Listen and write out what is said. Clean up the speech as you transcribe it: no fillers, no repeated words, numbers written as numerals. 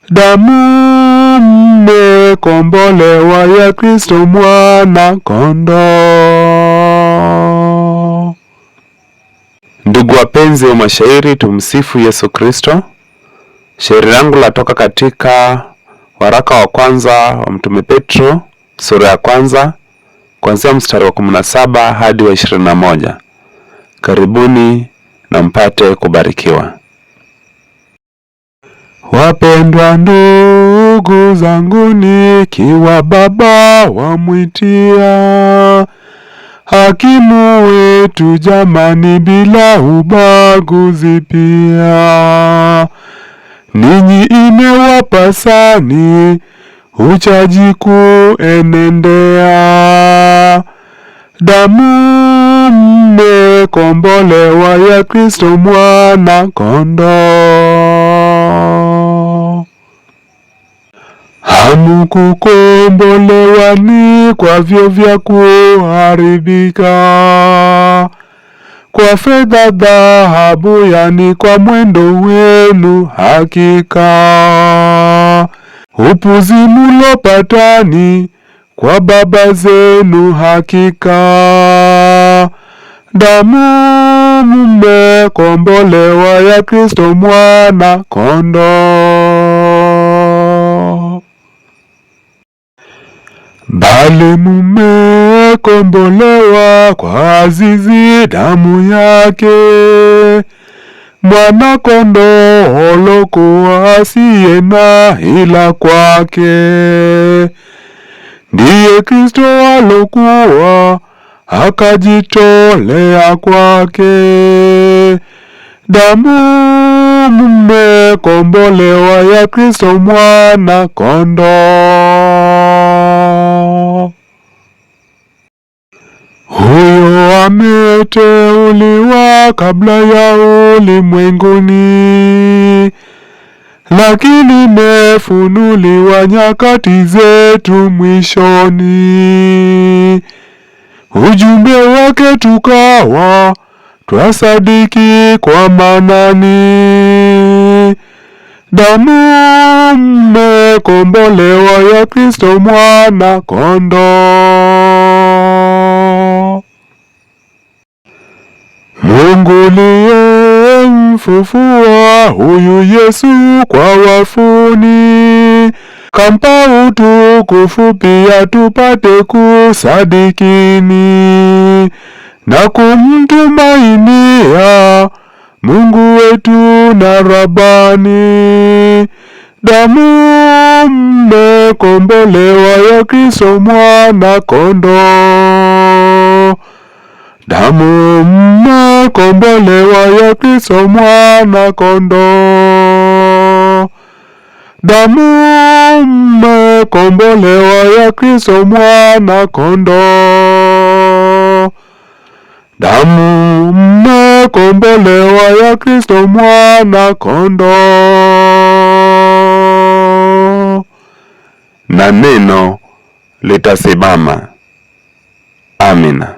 Damu mmekombolewa ya Kristo mwana kondoo. Ndugu wapenzi wa mashairi, tumsifu Yesu Kristo. Shairi langu latoka katika waraka wa kwanza wa Mtume Petro, sura ya kwanza, kuanzia mstari wa 17 hadi wa 21. Karibuni na mpate kubarikiwa. Wapendwa ndugu zangu, nikiwa baba wamwitia, hakimu wetu jamani, bila ubaguzi pia. Ninyi imewapasani uchaji kuenendea, damu mmekombolewa ya Kristo mwana kondoo. Hamukukombolewa ni kwa vyo vya kuharibika, kwa fedha dhahabu, yani kwa mwendo wenu hakika. Upuzi mulopatani kwa baba zenu hakika, damu mmekombolewa ya Kristo mwana kondoo. Bali mmekombolewa kwa azizi damu yake, mwana kondoo lokuwa asiye na ila kwake. Ndiye Kristo alokuwa akajitolea kwake, damu mmekombolewa ya Kristo mwana kondoo. Huyo ameteuliwa kabla ya ulimwenguni, lakini mefunuliwa nyakati zetu mwishoni. Ujumbe wake tukawa twasadiki kwa manani, damu mmekombolewa ya Kristo mwana kondoo. Mungu liyemfufua huyu Yesu kwa wafuni, kampa utukufu pia tupate kusadikini na kumtumainia Mungu wetu na Rabani, damu mmekombolewa ya Kristo mwana kondoo. Damu mmekombolewa ya Kristo mwana kondoo. Damu mmekombolewa ya Kristo mwana kondoo. Damu mmekombolewa ya Kristo mwana kondoo. Na neno litasimama. Amina.